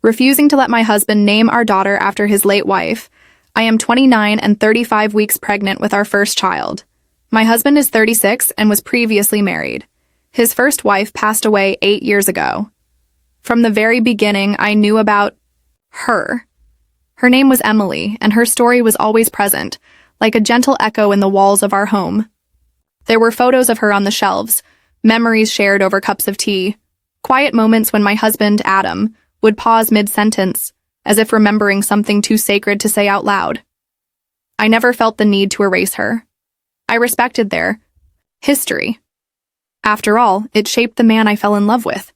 refusing to let my husband name our daughter after his late wife. I am 29 and 35 weeks pregnant with our first child. My husband is 36 and was previously married. His first wife passed away 8 years ago. From the very beginning, I knew about her. Her name was Emily, and her story was always present, like a gentle echo in the walls of our home. There were photos of her on the shelves, memories shared over cups of tea, quiet moments when my husband, Adam, would pause mid-sentence, as if remembering something too sacred to say out loud. I never felt the need to erase her. I respected their history. After all, it shaped the man I fell in love with.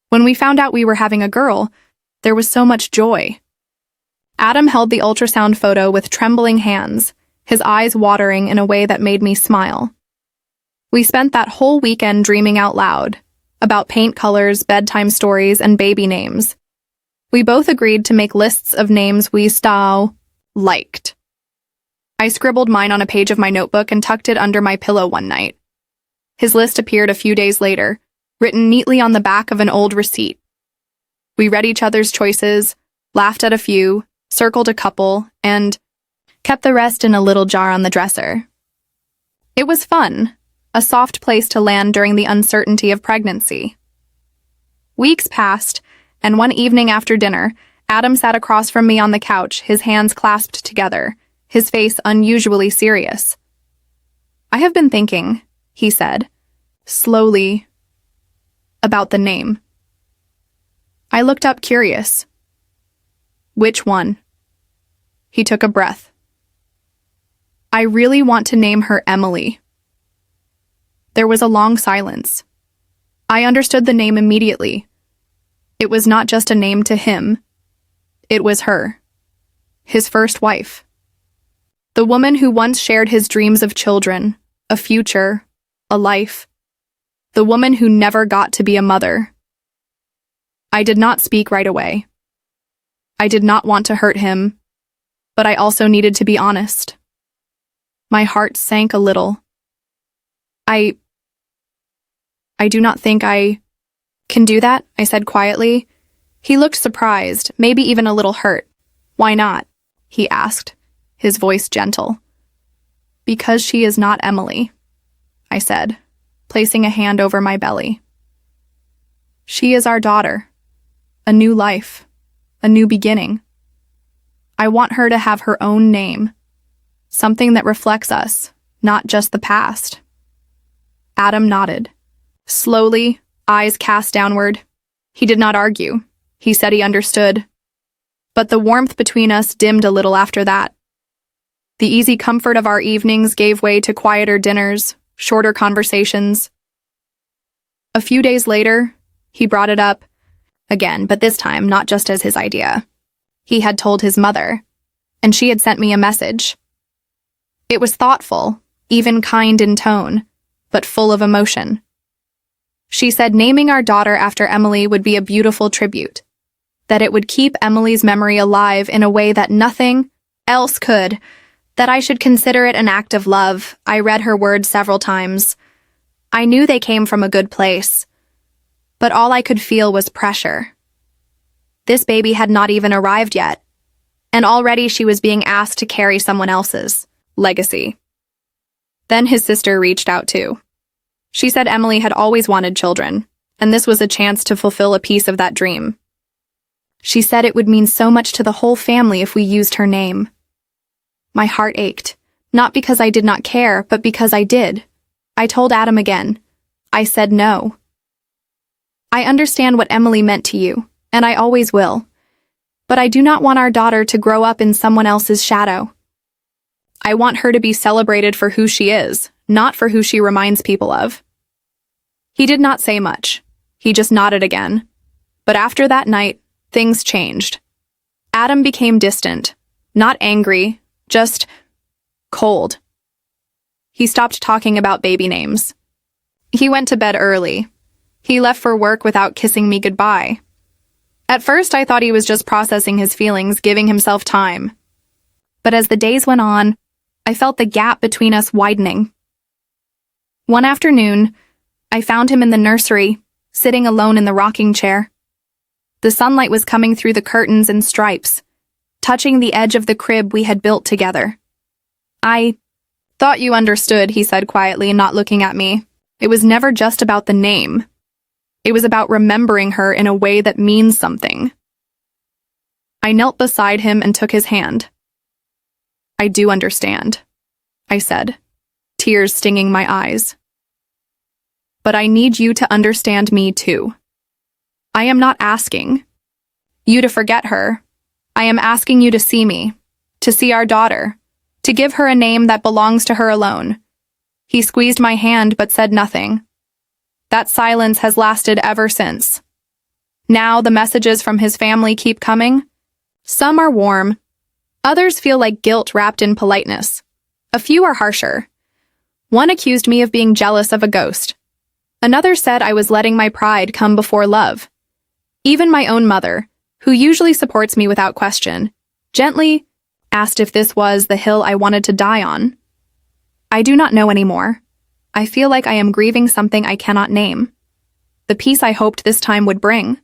When we found out we were having a girl, there was so much joy. Adam held the ultrasound photo with trembling hands, his eyes watering in a way that made me smile. We spent that whole weekend dreaming out loud, about paint colors, bedtime stories, and baby names. We both agreed to make lists of names we liked. I scribbled mine on a page of my notebook and tucked it under my pillow one night. His list appeared a few days later, written neatly on the back of an old receipt. We read each other's choices, laughed at a few, circled a couple, and kept the rest in a little jar on the dresser. It was fun, a soft place to land during the uncertainty of pregnancy. Weeks passed, and one evening after dinner, Adam sat across from me on the couch, his hands clasped together, his face unusually serious. "I have been thinking," he said, slowly, "about the name." I looked up curious. "Which one?" He took a breath. "I really want to name her Emily." There was a long silence. I understood the name immediately. It was not just a name to him. It was her. His first wife. The woman who once shared his dreams of children, a future, a life. The woman who never got to be a mother. I did not speak right away. I did not want to hurt him, but I also needed to be honest. My heart sank a little. I do not think I can do that, I said quietly. He looked surprised, maybe even a little hurt. "Why not?" he asked, his voice gentle. "Because she is not Emily," I said, placing a hand over my belly. "She is our daughter. A new life. A new beginning. I want her to have her own name. Something that reflects us, not just the past." Adam nodded. Slowly, eyes cast downward. He did not argue. He said he understood. But the warmth between us dimmed a little after that. The easy comfort of our evenings gave way to quieter dinners, shorter conversations. A few days later, he brought it up again, but this time not just as his idea. He had told his mother, and she had sent me a message. It was thoughtful, even kind in tone, but full of emotion. She said naming our daughter after Emily would be a beautiful tribute, that it would keep Emily's memory alive in a way that nothing else could, that I should consider it an act of love. I read her words several times. I knew they came from a good place, but all I could feel was pressure. This baby had not even arrived yet, and already she was being asked to carry someone else's legacy. Then his sister reached out too. She said Emily had always wanted children, and this was a chance to fulfill a piece of that dream. She said it would mean so much to the whole family if we used her name. My heart ached, not because I did not care, but because I did. I told Adam again. I said no. "I understand what Emily meant to you, and I always will. But I do not want our daughter to grow up in someone else's shadow. I want her to be celebrated for who she is, not for who she reminds people of." He did not say much. He just nodded again. But after that night, things changed. Adam became distant, not angry, just cold. He stopped talking about baby names. He went to bed early. He left for work without kissing me goodbye. At first, I thought he was just processing his feelings, giving himself time. But as the days went on, I felt the gap between us widening. One afternoon, I found him in the nursery, sitting alone in the rocking chair. The sunlight was coming through the curtains in stripes, touching the edge of the crib we had built together. "I thought you understood," he said quietly, not looking at me. "It was never just about the name. It was about remembering her in a way that means something." I knelt beside him and took his hand. "I do understand," I said, tears stinging my eyes. "But I need you to understand me too. I am not asking you to forget her. I am asking you to see me, to see our daughter, to give her a name that belongs to her alone." He squeezed my hand but said nothing. That silence has lasted ever since. Now the messages from his family keep coming. Some are warm. Others feel like guilt wrapped in politeness. A few are harsher. One accused me of being jealous of a ghost. Another said I was letting my pride come before love. Even my own mother, who usually supports me without question, gently asked if this was the hill I wanted to die on. I do not know anymore. I feel like I am grieving something I cannot name. The peace I hoped this time would bring.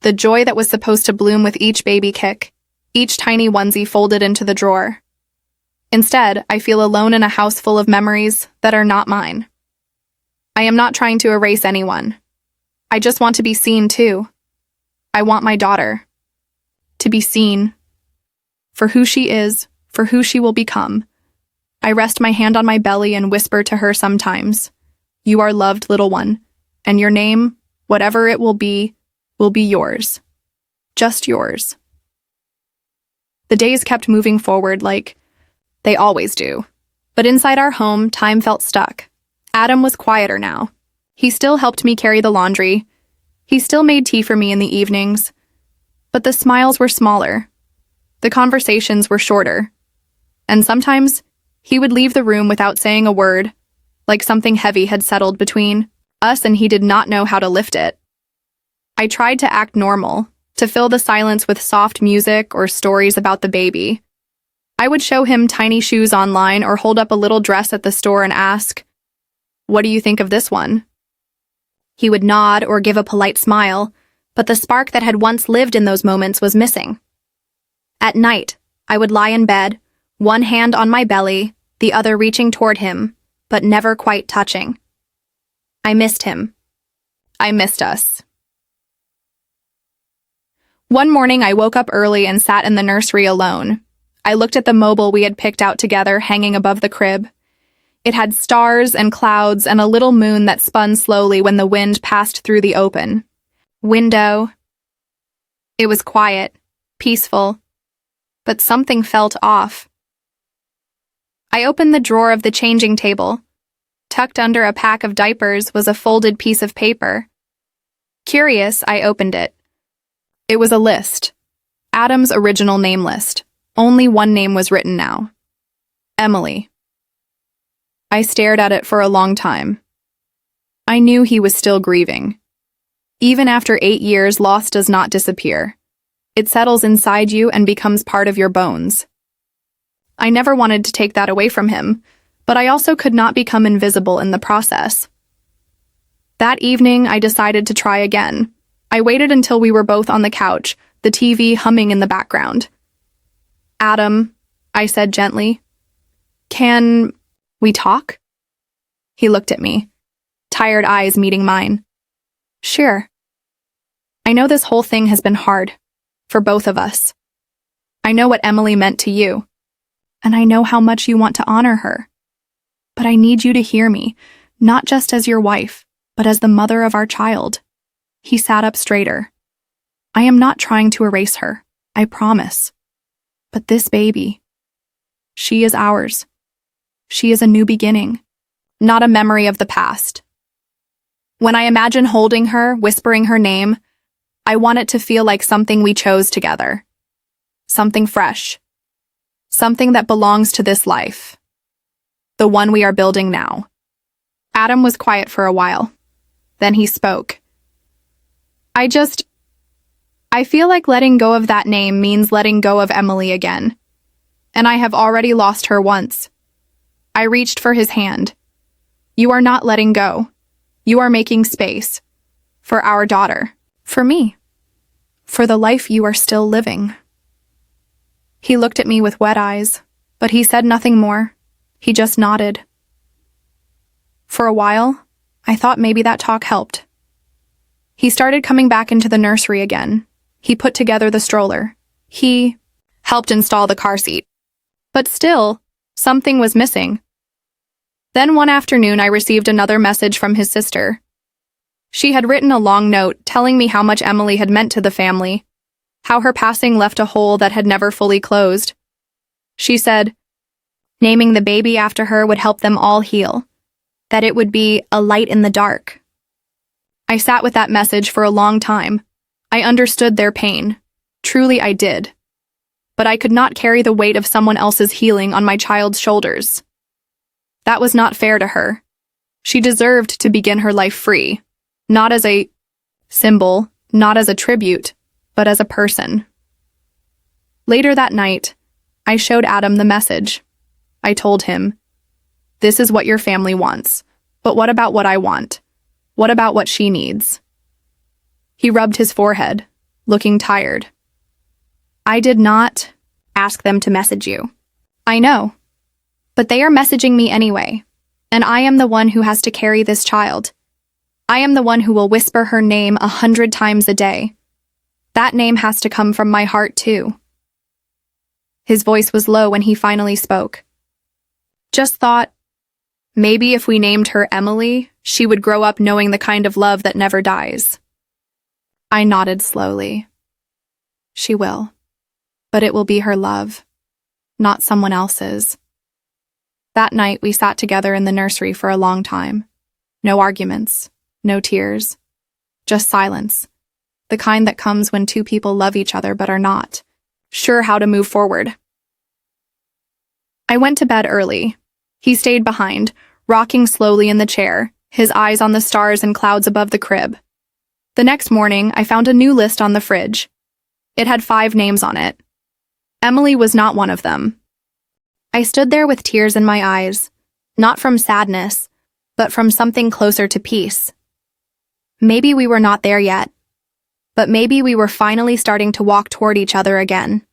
The joy that was supposed to bloom with each baby kick, each tiny onesie folded into the drawer. Instead, I feel alone in a house full of memories that are not mine. I am not trying to erase anyone. I just want to be seen too. I want my daughter to be seen for who she is, for who she will become. I rest my hand on my belly and whisper to her sometimes, "You are loved, little one, and your name, whatever it will be yours. Just yours." The days kept moving forward like they always do. But inside our home, time felt stuck. Adam was quieter now. He still helped me carry the laundry. He still made tea for me in the evenings. But the smiles were smaller. The conversations were shorter. And sometimes he would leave the room without saying a word, like something heavy had settled between us and he did not know how to lift it. I tried to act normal, to fill the silence with soft music or stories about the baby. I would show him tiny shoes online or hold up a little dress at the store and ask, "What do you think of this one?" He would nod or give a polite smile, but the spark that had once lived in those moments was missing. At night, I would lie in bed, one hand on my belly, the other reaching toward him, but never quite touching. I missed him. I missed us. One morning, I woke up early and sat in the nursery alone. I looked at the mobile we had picked out together hanging above the crib. It had stars and clouds and a little moon that spun slowly when the wind passed through the open window. It was quiet, peaceful, but something felt off. I opened the drawer of the changing table. Tucked under a pack of diapers was a folded piece of paper. Curious, I opened it. It was a list. Adam's original name list. Only one name was written now. Emily. I stared at it for a long time. I knew he was still grieving. Even after 8 years, loss does not disappear. It settles inside you and becomes part of your bones. I never wanted to take that away from him, but I also could not become invisible in the process. That evening, I decided to try again. I waited until we were both on the couch, the TV humming in the background. "Adam," I said gently, "can we talk?" He looked at me, tired eyes meeting mine. "Sure. I know this whole thing has been hard, for both of us. I know what Emily meant to you, and I know how much you want to honor her. But I need you to hear me, not just as your wife, but as the mother of our child." He sat up straighter. "I am not trying to erase her, I promise. But this baby, she is ours. She is a new beginning, not a memory of the past. When I imagine holding her, whispering her name, I want it to feel like something we chose together. Something fresh. Something that belongs to this life. The one we are building now." Adam was quiet for a while. Then he spoke. I feel like letting go of that name means letting go of Emily again. And I have already lost her once. I reached for his hand. "You are not letting go. You are making space. For our daughter. For me." For the life you are still living. He looked at me with wet eyes, but he said nothing more. He just nodded. For a while, I thought maybe that talk helped. He started coming back into the nursery again. He put together the stroller. He helped install the car seat. But still, something was missing. Then one afternoon I received another message from his sister. She had written a long note telling me how much Emily had meant to the family, how her passing left a hole that had never fully closed. She said, naming the baby after her would help them all heal, that it would be a light in the dark. I sat with that message for a long time. I understood their pain. Truly I did. But I could not carry the weight of someone else's healing on my child's shoulders. That was not fair to her. She deserved to begin her life free, not as a symbol, not as a tribute, but as a person. Later that night, I showed Adam the message. I told him, "This is what your family wants, but what about what I want? What about what she needs?" He rubbed his forehead, looking tired. "I did not ask them to message you. I know. But they are messaging me anyway, and I am the one who has to carry this child. I am the one who will whisper her name 100 times a day. That name has to come from my heart too." His voice was low when he finally spoke. "Just thought, maybe if we named her Emily, she would grow up knowing the kind of love that never dies." I nodded slowly. "She will. But it will be her love, not someone else's." That night, we sat together in the nursery for a long time. No arguments, no tears, just silence, the kind that comes when two people love each other but are not sure how to move forward. I went to bed early. He stayed behind, rocking slowly in the chair, his eyes on the stars and clouds above the crib. The next morning, I found a new list on the fridge. It had 5 names on it. Emily was not one of them. I stood there with tears in my eyes, not from sadness, but from something closer to peace. Maybe we were not there yet, but maybe we were finally starting to walk toward each other again.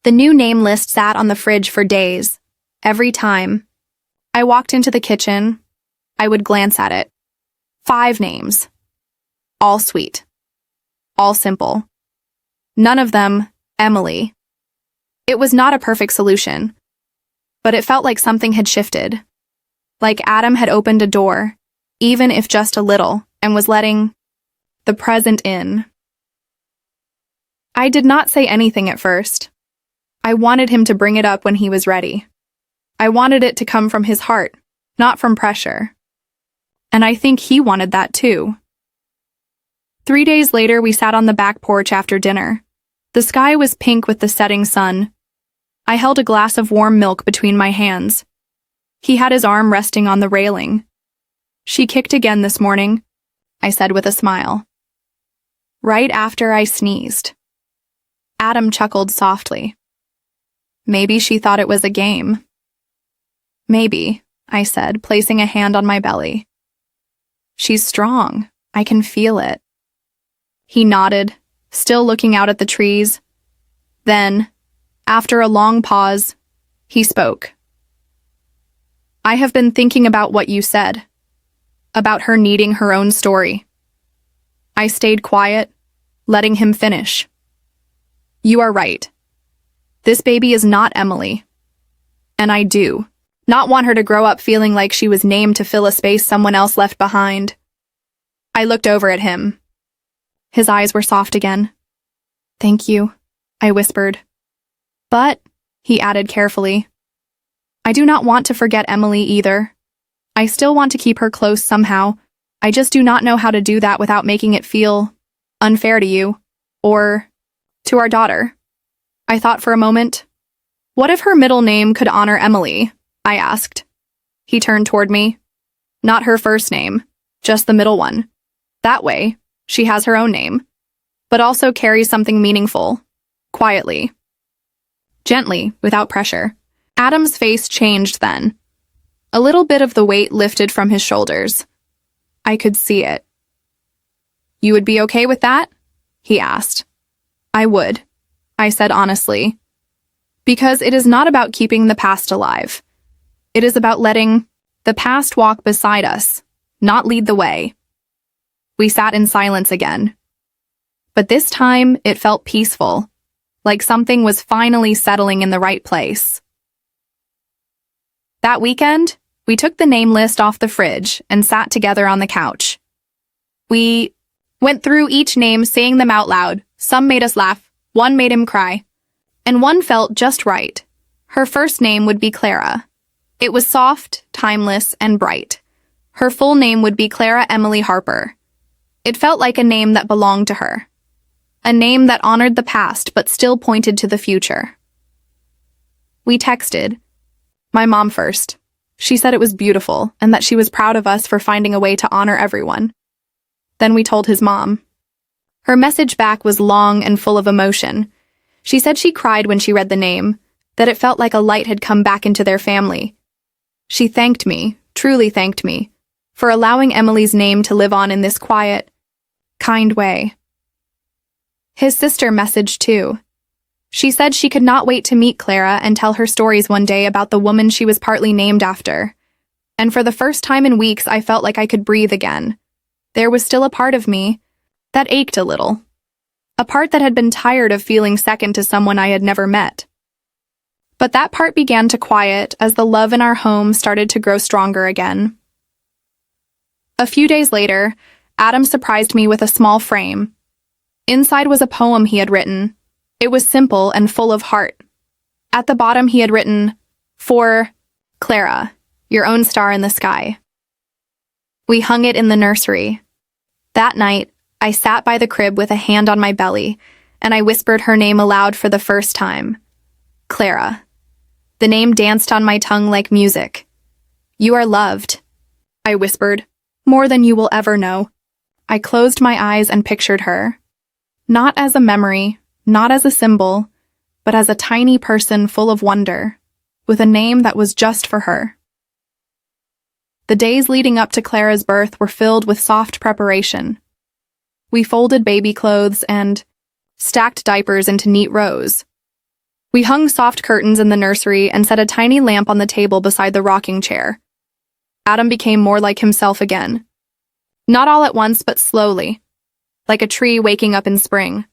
The new name list sat on the fridge for days. Every time I walked into the kitchen, I would glance at it. 5 names. All sweet. All simple. None of them Emily. It was not a perfect solution, but it felt like something had shifted. Like Adam had opened a door, even if just a little, and was letting the present in. I did not say anything at first. I wanted him to bring it up when he was ready. I wanted it to come from his heart, not from pressure. And I think he wanted that too. 3 days later, we sat on the back porch after dinner. The sky was pink with the setting sun. I held a glass of warm milk between my hands. He had his arm resting on the railing. "She kicked again this morning," I said with a smile. Right after I sneezed. Adam chuckled softly. "Maybe she thought it was a game." "Maybe," I said, placing a hand on my belly. "She's strong. I can feel it." He nodded, still looking out at the trees. Then, after a long pause, he spoke. "I have been thinking about what you said, about her needing her own story." I stayed quiet, letting him finish. "You are right. This baby is not Emily. And I do not want her to grow up feeling like she was named to fill a space someone else left behind." I looked over at him. His eyes were soft again. "Thank you," I whispered. "But," he added carefully, "I do not want to forget Emily either. I still want to keep her close somehow. I just do not know how to do that without making it feel unfair to you, or to our daughter." I thought for a moment. "What if her middle name could honor Emily?" I asked. He turned toward me. "Not her first name, just the middle one. That way, she has her own name, but also carries something meaningful, quietly. Gently, without pressure." Adam's face changed then. A little bit of the weight lifted from his shoulders. I could see it. "You would be okay with that?" he asked. I would, I said honestly. Because it is not about keeping the past alive. It is about letting the past walk beside us, not lead the way. We sat in silence again. But this time, it felt peaceful, like something was finally settling in the right place. That weekend, we took the name list off the fridge and sat together on the couch. We went through each name, saying them out loud. Some made us laugh, one made him cry, and one felt just right. Her first name would be Clara. It was soft, timeless, and bright. Her full name would be Clara Emily Harper. It felt like a name that belonged to her. A name that honored the past but still pointed to the future. We texted. My mom first. She said it was beautiful and that she was proud of us for finding a way to honor everyone. Then we told his mom. Her message back was long and full of emotion. She said she cried when she read the name, that it felt like a light had come back into their family. She thanked me, truly thanked me, for allowing Emily's name to live on in this quiet, kind way. His sister messaged too. She said she could not wait to meet Clara and tell her stories one day about the woman she was partly named after. And for the first time in weeks, I felt like I could breathe again. There was still a part of me that ached a little. A part that had been tired of feeling second to someone I had never met. But that part began to quiet as the love in our home started to grow stronger again. A few days later, Adam surprised me with a small frame. Inside was a poem he had written. It was simple and full of heart. At the bottom he had written, "For Clara, your own star in the sky." We hung it in the nursery. That night, I sat by the crib with a hand on my belly, and I whispered her name aloud for the first time. Clara. The name danced on my tongue like music. "You are loved," I whispered, "more than you will ever know." I closed my eyes and pictured her. Not as a memory, not as a symbol, but as a tiny person full of wonder, with a name that was just for her. The days leading up to Clara's birth were filled with soft preparation. We folded baby clothes and stacked diapers into neat rows. We hung soft curtains in the nursery and set a tiny lamp on the table beside the rocking chair. Adam became more like himself again. Not all at once, but slowly, like a tree waking up in spring.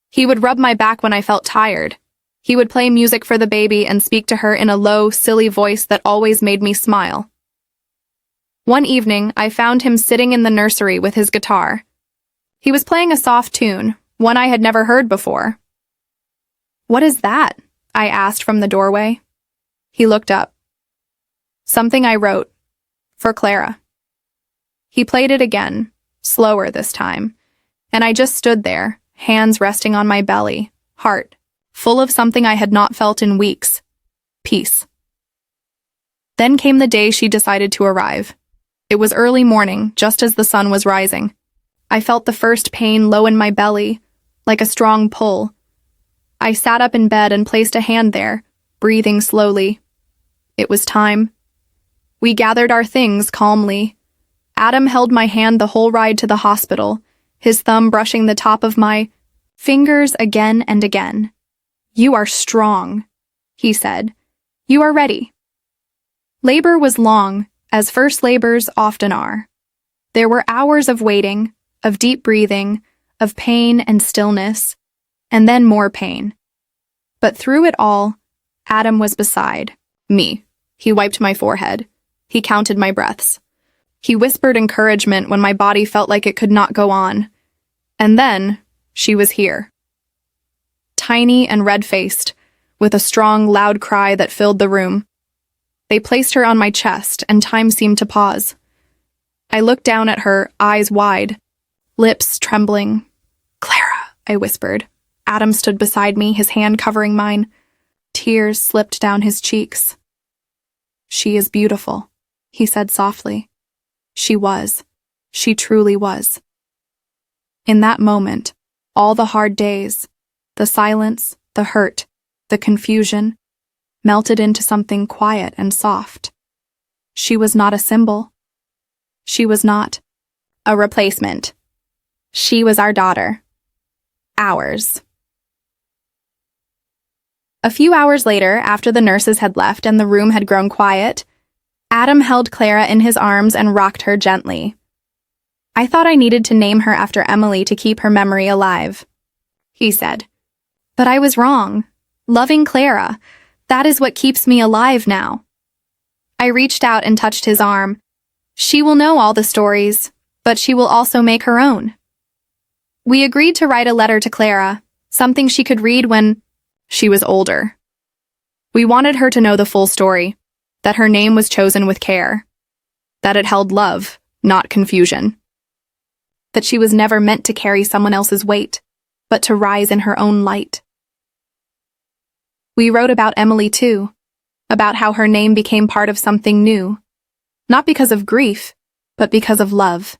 He would rub my back when I felt tired. He would play music for the baby and speak to her in a low, silly voice that always made me smile. One evening, I found him sitting in the nursery with his guitar. He was playing a soft tune, one I had never heard before. "What is that?" I asked from the doorway. He looked up. "Something I wrote. For Clara." He played it again, slower this time, and I just stood there, hands resting on my belly, heart, full of something I had not felt in weeks. Peace. Then came the day she decided to arrive. It was early morning, just as the sun was rising. I felt the first pain low in my belly, like a strong pull. I sat up in bed and placed a hand there, breathing slowly. It was time. We gathered our things calmly. Adam held my hand the whole ride to the hospital, his thumb brushing the top of my fingers again and again. "You are strong," he said. "You are ready." Labor was long, as first labors often are. There were hours of waiting, of deep breathing, of pain and stillness, and then more pain. But through it all, Adam was beside me. He wiped my forehead. He counted my breaths. He whispered encouragement when my body felt like it could not go on. And then, she was here. Tiny and red-faced, with a strong, loud cry that filled the room. They placed her on my chest, and time seemed to pause. I looked down at her, eyes wide, lips trembling. "Clara," I whispered. Adam stood beside me, his hand covering mine. Tears slipped down his cheeks. "She is beautiful," he said softly. She was. She truly was. In that moment, all the hard days, the silence, the hurt, the confusion, melted into something quiet and soft. She was not a symbol. She was not a replacement. She was our daughter. hours. A few hours later, after the nurses had left and the room had grown quiet, Adam held Clara in his arms and rocked her gently. I thought I needed to name her after Emily to keep her memory alive, he said. But I was wrong. Loving Clara, that is what keeps me alive now. I reached out and touched his arm. She will know all the stories, but she will also make her own. We agreed to write a letter to Clara, something she could read when she was older. We wanted her to know the full story, that her name was chosen with care, that it held love, not confusion, that she was never meant to carry someone else's weight, but to rise in her own light. We wrote about Emily too, about how her name became part of something new, not because of grief, but because of love.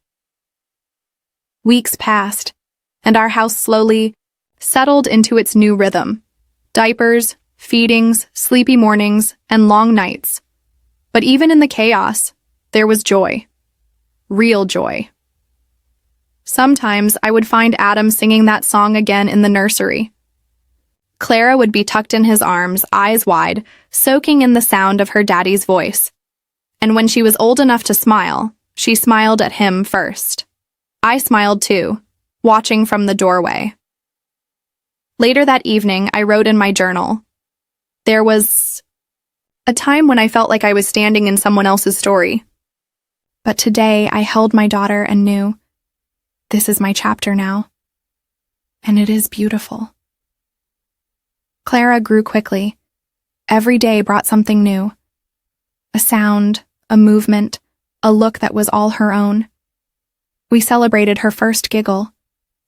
Weeks passed, and our house slowly settled into its new rhythm. Diapers, feedings, sleepy mornings, and long nights. But even in the chaos, there was joy. Real joy. Sometimes I would find Adam singing that song again in the nursery. Clara would be tucked in his arms, eyes wide, soaking in the sound of her daddy's voice. And when she was old enough to smile, she smiled at him first. I smiled too, watching from the doorway. Later that evening, I wrote in my journal. There was a time when I felt like I was standing in someone else's story. But today, I held my daughter and knew, this is my chapter now. And it is beautiful. Clara grew quickly. Every day brought something new. A sound, a movement, a look that was all her own. We celebrated her first giggle,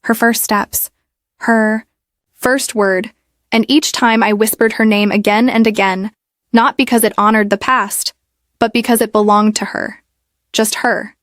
her first steps, her first word, and each time I whispered her name again and again, not because it honored the past, but because it belonged to her. Just her.